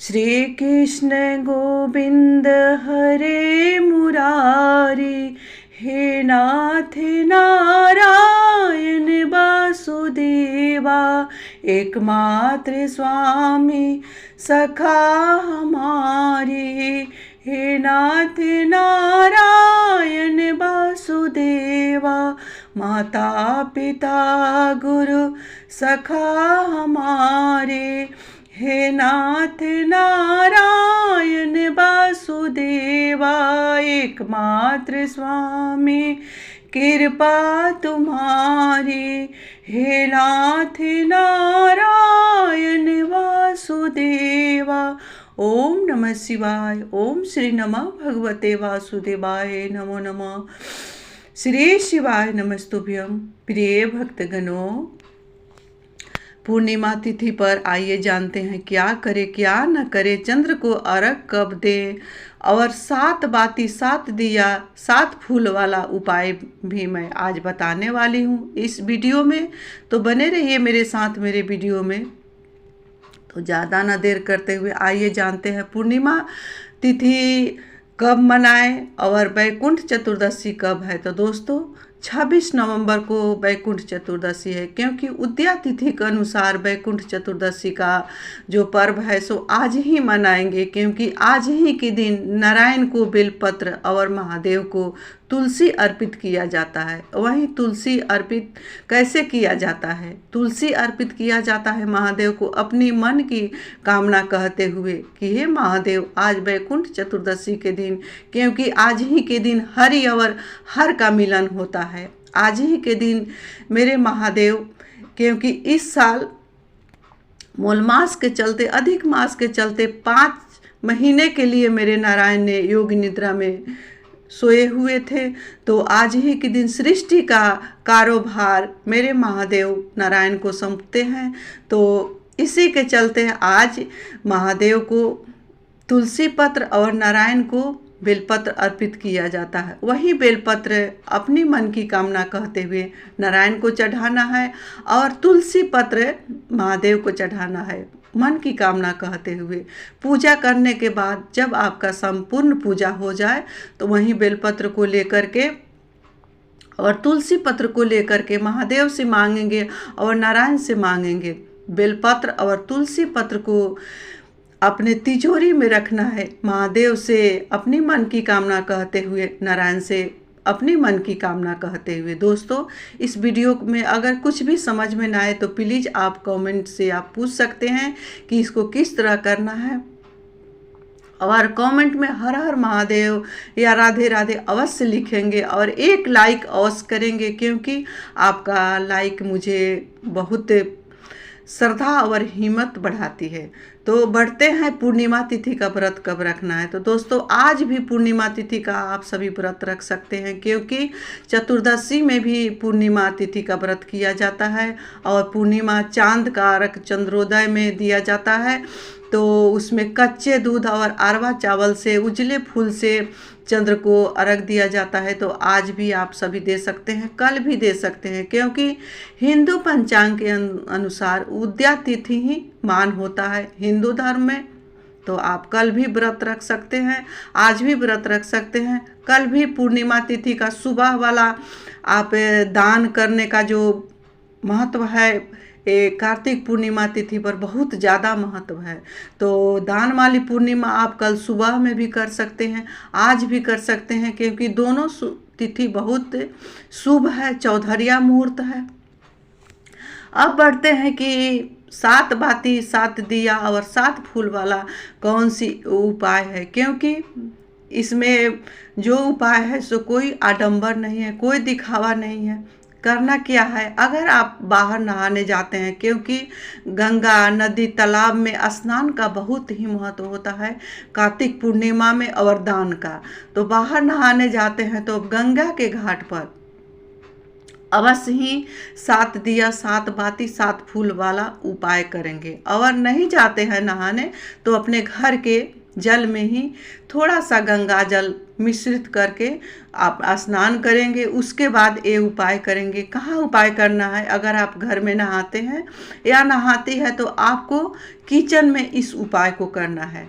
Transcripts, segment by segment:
श्री कृष्ण गोविंद हरे मुरारी, हे नाथ नारायण वासुदेवा, एकमात्र स्वामी सखा हमारे। हे नाथ नारायण वासुदेवा, माता पिता गुरु सखा हमारे। हे नाथ नारायण वासुदेवा, एकमात्र स्वामी कृपा तुम्हारी। हे नाथ नारायण वासुदेवा। ओम नमः शिवाय। ओम श्री नमः भगवते वासुदेवाय नमो नमः। श्री शिवाय नमस्तुभ्यं। प्रिय भक्तगणों, पूर्णिमा तिथि पर आइए जानते हैं क्या करे क्या न करे, चंद्र को अर्घ कब दे, और 7 बाती 7 दिया 7 फूल वाला उपाय भी मैं आज बताने वाली हूँ इस वीडियो में। तो बने रहिए मेरे साथ मेरे वीडियो में। तो ज़्यादा ना देर करते हुए आइए जानते हैं पूर्णिमा तिथि कब मनाएं और वैकुंठ चतुर्दशी कब है। तो दोस्तों 26 नवंबर को वैकुंठ चतुर्दशी है, क्योंकि उदया तिथि के अनुसार वैकुंठ चतुर्दशी का जो पर्व है सो आज ही मनाएंगे, क्योंकि आज ही के दिन नारायण को बेलपत्र और महादेव को तुलसी अर्पित किया जाता है। वहीं तुलसी अर्पित कैसे किया जाता है? तुलसी अर्पित किया जाता है महादेव को अपनी मन की कामना कहते हुए कि हे महादेव, आज वैकुंठ चतुर्दशी के दिन, क्योंकि आज ही के दिन हरि और हर का मिलन होता है। आज ही के दिन मेरे महादेव, क्योंकि इस साल मूल मास के चलते, अधिक मास के चलते 5 महीने के लिए मेरे नारायण ने योग निद्रा में सोए हुए थे, तो आज ही के दिन सृष्टि का कारोबार मेरे महादेव नारायण को सौंपते हैं। तो इसी के चलते आज महादेव को तुलसी पत्र और नारायण को बेलपत्र अर्पित किया जाता है। वही बेलपत्र अपनी मन की कामना कहते हुए नारायण को चढ़ाना है और तुलसी पत्र महादेव को चढ़ाना है मन की कामना कहते हुए। पूजा करने के बाद जब आपका संपूर्ण पूजा हो जाए तो वहीं बेलपत्र को लेकर के और तुलसी पत्र को लेकर के महादेव से मांगेंगे और नारायण से मांगेंगे। बेलपत्र और तुलसी पत्र को अपने तिजोरी में रखना है, महादेव से अपनी मन की कामना कहते हुए, नारायण से अपनी मन की कामना कहते हुए। दोस्तों इस वीडियो में अगर कुछ भी समझ में ना आए तो प्लीज़ आप कमेंट से आप पूछ सकते हैं कि इसको किस तरह करना है, और कमेंट में हर हर महादेव या राधे राधे अवश्य लिखेंगे और एक लाइक अवश्य करेंगे, क्योंकि आपका लाइक मुझे बहुत श्रद्धा और हिम्मत बढ़ाती है। तो बढ़ते हैं पूर्णिमा तिथि का व्रत कब रखना है। तो दोस्तों आज भी पूर्णिमा तिथि का आप सभी व्रत रख सकते हैं, क्योंकि चतुर्दशी में भी पूर्णिमा तिथि का व्रत किया जाता है और पूर्णिमा चांद का अर्घ चंद्रोदय में दिया जाता है। तो उसमें कच्चे दूध और अरवा चावल से, उजले फूल से चंद्र को अर्घ दिया जाता है। तो आज भी आप सभी दे सकते हैं, कल भी दे सकते हैं, क्योंकि हिंदू पंचांग के अनुसार उदया तिथि ही मान होता है हिंदू धर्म में। तो आप कल भी व्रत रख सकते हैं, आज भी व्रत रख सकते हैं। कल भी पूर्णिमा तिथि का सुबह वाला आप दान करने का जो महत्व है, कार्तिक पूर्णिमा तिथि पर बहुत ज़्यादा महत्व है। तो दान वाली पूर्णिमा आप कल सुबह में भी कर सकते हैं, आज भी कर सकते हैं, क्योंकि दोनों तिथि बहुत शुभ है, चौधरिया मुहूर्त है। अब बढ़ते हैं कि 7 बाती 7 दिया और 7 फूल वाला कौन सी उपाय है, क्योंकि इसमें जो उपाय है सो कोई आडंबर नहीं है, कोई दिखावा नहीं है। करना क्या है, अगर आप बाहर नहाने जाते हैं, क्योंकि गंगा नदी तालाब में स्नान का बहुत ही महत्व होता है कार्तिक पूर्णिमा में और दान का। तो बाहर नहाने जाते हैं तो गंगा के घाट पर अवश्य ही 7 दिया 7 बाती 7 फूल वाला उपाय करेंगे। और नहीं जाते हैं नहाने तो अपने घर के जल में ही थोड़ा सा गंगा जल मिश्रित करके आप स्नान करेंगे। उसके बाद ये उपाय करेंगे। कहाँ उपाय करना है? अगर आप घर में नहाते हैं या नहाती है तो आपको किचन में इस उपाय को करना है।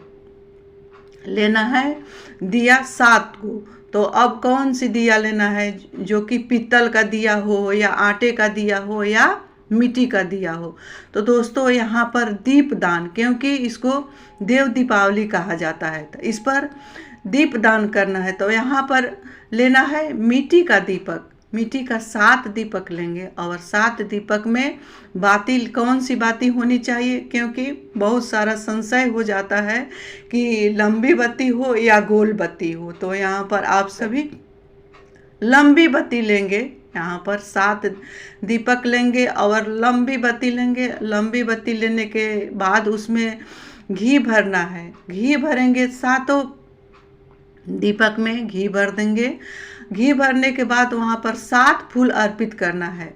लेना है दिया 7 को। तो अब कौन सी दिया लेना है? जो कि पीतल का दिया हो या आटे का दिया हो या मिट्टी का दिया हो। तो दोस्तों यहाँ पर दीपदान, क्योंकि इसको देव दीपावली कहा जाता है, तो इस पर दीपदान करना है। तो यहाँ पर लेना है मिट्टी का दीपक। मिट्टी का 7 दीपक लेंगे और 7 दीपक में बाती कौन सी बाती होनी चाहिए? क्योंकि बहुत सारा संशय हो जाता है कि लंबी बत्ती हो या गोल बत्ती हो। तो यहाँ पर आप सभी लंबी बत्ती लेंगे। यहाँ पर 7 दीपक लेंगे और लंबी बत्ती लेंगे। लंबी बत्ती लेने के बाद उसमें घी भरना है। घी भरेंगे, 7 दीपक में घी भर देंगे। घी भरने के बाद वहाँ पर 7 फूल अर्पित करना है।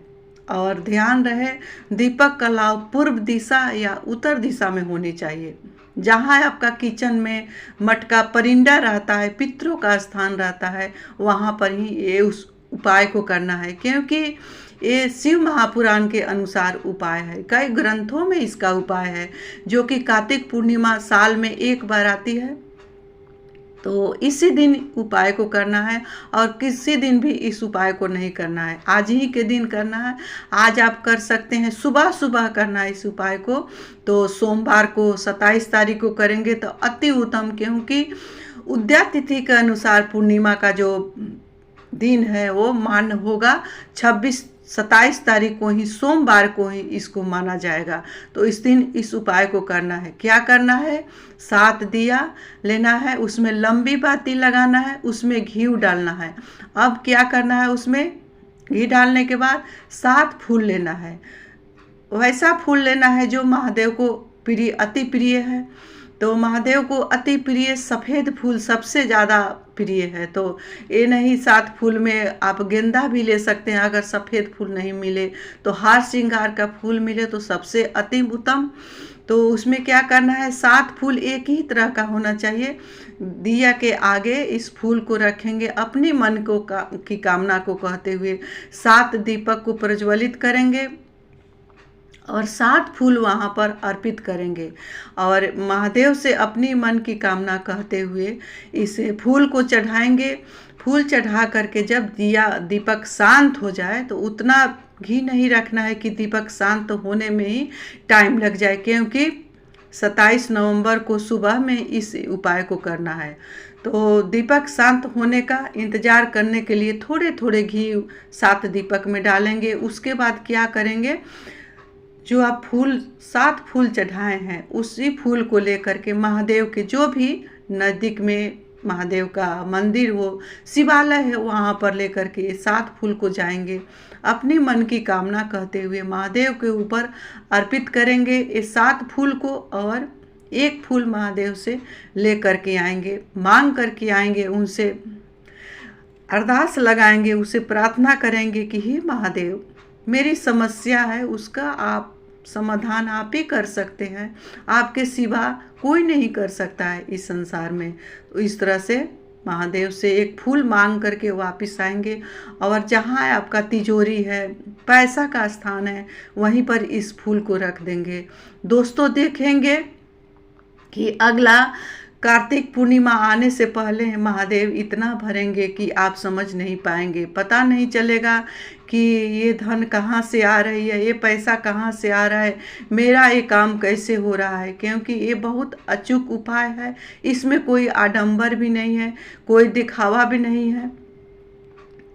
और ध्यान रहे दीपक का लाव पूर्व दिशा या उत्तर दिशा में होनी चाहिए। जहाँ आपका किचन में मटका परिंदा रहता है, पितरों का स्थान रहता है, वहाँ पर ही ये उस उपाय को करना है। क्योंकि ये शिव महापुराण के अनुसार उपाय है। कई ग्रंथों में इसका उपाय है, जो कि कार्तिक पूर्णिमा साल में एक बार आती है। तो इसी दिन उपाय को करना है और किसी दिन भी इस उपाय को नहीं करना है, आज ही के दिन करना है। आज आप कर सकते हैं, सुबह सुबह करना है इस उपाय को। तो सोमवार को 27 तारीख को करेंगे तो अति उत्तम, क्योंकि उदया तिथि के अनुसार पूर्णिमा का जो दिन है वो मान्य होगा 27 तारीख को ही, सोमवार को ही इसको माना जाएगा। तो इस दिन इस उपाय को करना है। क्या करना है? 7 दिया लेना है, उसमें लंबी बाती लगाना है, उसमें घी डालना है। अब क्या करना है? उसमें घी डालने के बाद 7 फूल लेना है। वैसा फूल लेना है जो महादेव को प्रिय, अति प्रिय है। तो महादेव को अति प्रिय सफ़ेद फूल सबसे ज़्यादा प्रिय है। तो ये नहीं 7 फूल में आप गेंदा भी ले सकते हैं। अगर सफ़ेद फूल नहीं मिले तो हार श्रृंगार का फूल मिले तो सबसे अति उत्तम। तो उसमें क्या करना है? 7 फूल एक ही तरह का होना चाहिए। दिया के आगे इस फूल को रखेंगे, अपनी मन को की कामना को कहते हुए 7 दीपक को प्रज्वलित करेंगे और 7 फूल वहाँ पर अर्पित करेंगे और महादेव से अपनी मन की कामना कहते हुए इस फूल को चढ़ाएंगे। फूल चढ़ा करके जब दीपक शांत हो जाए, तो उतना घी नहीं रखना है कि दीपक शांत होने में ही टाइम लग जाए, क्योंकि 27 नवंबर को सुबह में इस उपाय को करना है। तो दीपक शांत होने का इंतज़ार करने के लिए थोड़े थोड़े घी 7 दीपक में डालेंगे। उसके बाद क्या करेंगे? जो आप 7 फूल चढ़ाए हैं, उसी फूल को लेकर के महादेव के जो भी नज़दीक में महादेव का मंदिर हो, शिवालय है, वहाँ पर लेकर के 7 फूल को जाएंगे। अपनी मन की कामना कहते हुए महादेव के ऊपर अर्पित करेंगे ये 7 फूल को और 1 फूल महादेव से ले करके आएंगे, मांग करके आएंगे, उनसे अरदास लगाएंगे, उसे प्रार्थना करेंगे कि हे महादेव, मेरी समस्या है उसका आप समाधान आप ही कर सकते हैं, आपके सिवा कोई नहीं कर सकता है इस संसार में। तो इस तरह से महादेव से 1 फूल मांग करके वापस आएंगे और जहाँ आपका तिजोरी है, पैसा का स्थान है, वहीं पर इस फूल को रख देंगे। दोस्तों देखेंगे कि अगला कार्तिक पूर्णिमा आने से पहले महादेव इतना भरेंगे कि आप समझ नहीं पाएंगे। पता नहीं चलेगा कि ये धन कहाँ से आ रही है, ये पैसा कहाँ से आ रहा है, मेरा ये काम कैसे हो रहा है, क्योंकि ये बहुत अचूक उपाय है। इसमें कोई आडंबर भी नहीं है, कोई दिखावा भी नहीं है।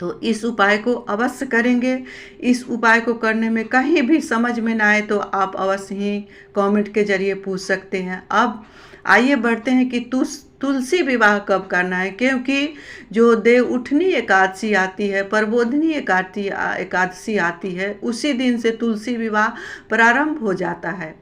तो इस उपाय को अवश्य करेंगे। इस उपाय को करने में कहीं भी समझ में ना आए तो आप अवश्य ही कमेंट के जरिए पूछ सकते हैं। अब आइए बढ़ते हैं कि तुलसी विवाह कब करना है, क्योंकि जो देव उठनी एकादशी आती है, प्रबोधनी एकादशी आती है, उसी दिन से तुलसी विवाह प्रारंभ हो जाता है।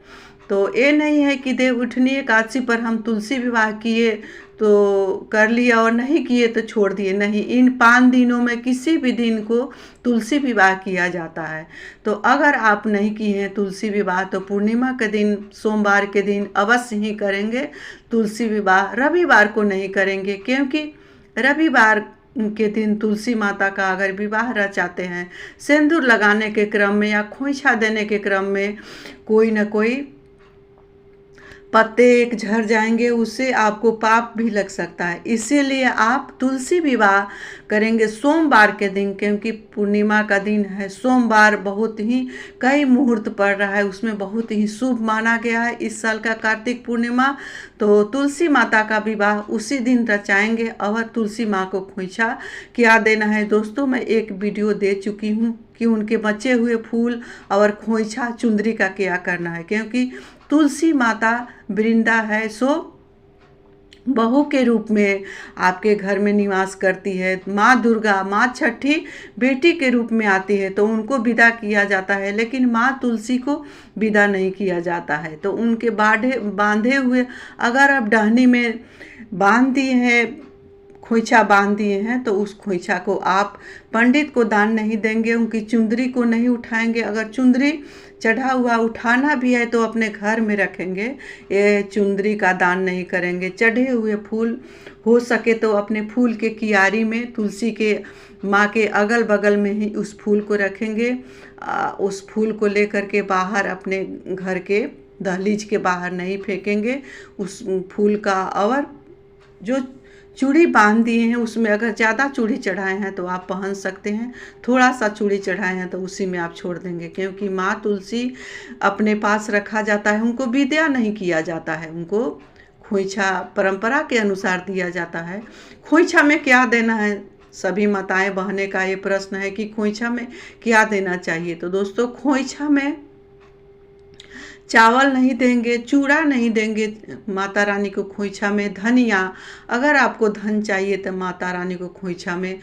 तो ये नहीं है कि देव उठनी एकादशी पर हम तुलसी विवाह किए तो कर लिया और नहीं किए तो छोड़ दिए, नहीं। इन 5 दिनों में किसी भी दिन को तुलसी विवाह किया जाता है। तो अगर आप नहीं किए हैं तुलसी विवाह तो पूर्णिमा के दिन, सोमवार के दिन अवश्य ही करेंगे तुलसी विवाह। रविवार को नहीं करेंगे, क्योंकि रविवार के दिन तुलसी माता का अगर विवाह रचाते हैं, सिंदूर लगाने के क्रम में या खोइछा देने के क्रम में कोई न कोई पत्ते एक झड़ जाएंगे, उससे आपको पाप भी लग सकता है। इसीलिए आप तुलसी विवाह करेंगे सोमवार के दिन, क्योंकि पूर्णिमा का दिन है। सोमवार बहुत ही कई मुहूर्त पड़ रहा है, उसमें बहुत ही शुभ माना गया है इस साल का कार्तिक पूर्णिमा। तो तुलसी माता का विवाह उसी दिन रचाएंगे और तुलसी माँ को खोइछा क्या देना है। दोस्तों, मैं एक वीडियो दे चुकी हूँ कि उनके बचे हुए फूल और खोइछा चुंदरी का क्या करना है, क्योंकि तुलसी माता वृंदा है, सो बहू के रूप में आपके घर में निवास करती है। माँ दुर्गा, माँ छठी बेटी के रूप में आती है तो उनको विदा किया जाता है, लेकिन माँ तुलसी को विदा नहीं किया जाता है। तो उनके बांधे हुए अगर आप डहनी में बांध दिए हैं, खोइछा बांध दिए हैं, तो उस खोइछा को आप पंडित को दान नहीं देंगे, उनकी चुंदरी को नहीं उठाएंगे। अगर चुंदरी चढ़ा हुआ उठाना भी है तो अपने घर में रखेंगे, ये चुंदरी का दान नहीं करेंगे। चढ़े हुए फूल हो सके तो अपने फूल के कियारी में, तुलसी के माँ के अगल बगल में ही उस फूल को रखेंगे। उस फूल को लेकर के बाहर अपने घर के दहलीज के बाहर नहीं फेंकेंगे उस फूल का। और जो चूड़ी बांध दिए हैं उसमें अगर ज़्यादा चूड़ी चढ़ाए हैं तो आप पहन सकते हैं, थोड़ा सा चूड़ी चढ़ाए हैं तो उसी में आप छोड़ देंगे, क्योंकि माँ तुलसी अपने पास रखा जाता है, उनको विद्या नहीं किया जाता है, उनको खोइछा परंपरा के अनुसार दिया जाता है। खोइछा में क्या देना है, सभी माताएं बहनें का ये प्रश्न है कि खोइछा में क्या देना चाहिए। तो दोस्तों, खोइछा में चावल नहीं देंगे, चूड़ा नहीं देंगे माता रानी को खोइछा में। धनिया, अगर आपको धन चाहिए तो माता रानी को खोइछा में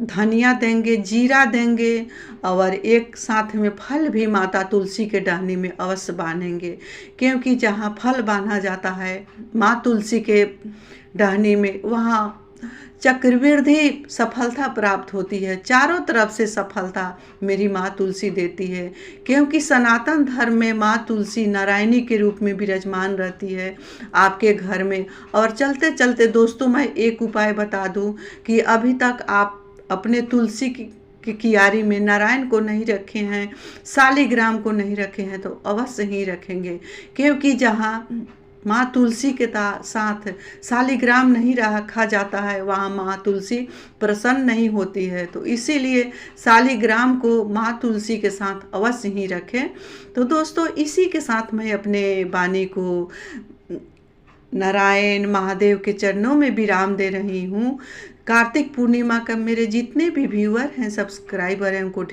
धनिया देंगे, जीरा देंगे, और एक साथ में फल भी माता तुलसी के डहनी में अवश्य बांधेंगे, क्योंकि जहाँ फल बांधा जाता है माँ तुलसी के डहनी में, वहाँ चक्रवृद्धि सफलता प्राप्त होती है। चारों तरफ से सफलता मेरी माँ तुलसी देती है, क्योंकि सनातन धर्म में माँ तुलसी नारायणी के रूप में विराजमान रहती है आपके घर में। और चलते चलते दोस्तों, मैं एक उपाय बता दूं कि अभी तक आप अपने तुलसी की कियारी में नारायण को नहीं रखे हैं, शालिग्राम को नहीं रखे हैं, तो अवश्य ही रखेंगे, क्योंकि जहाँ माँ तुलसी के साथ शालिग्राम नहीं रखा जाता है वहाँ माँ तुलसी प्रसन्न नहीं होती है। तो इसीलिए शालिग्राम को माँ तुलसी के साथ अवश्य ही रखें। तो दोस्तों, इसी के साथ मैं अपने वाणी को नारायण महादेव के चरणों में विराम दे रही हूँ। कार्तिक पूर्णिमा का मेरे जितने भी व्यूअर हैं, सब्सक्राइबर हैं, उनको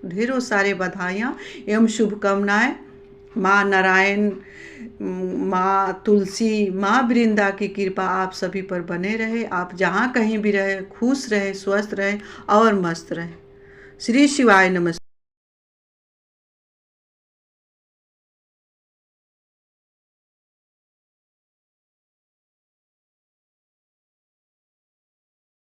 ढेरों सारे बधाइयाँ एवं शुभकामनाएं। माँ नारायण, माँ तुलसी, माँ वृंदा की कृपा आप सभी पर बने रहे। आप जहाँ कहीं भी रहे खुश रहे, स्वस्थ रहे और मस्त रहे। श्री शिवाय नमस्ते।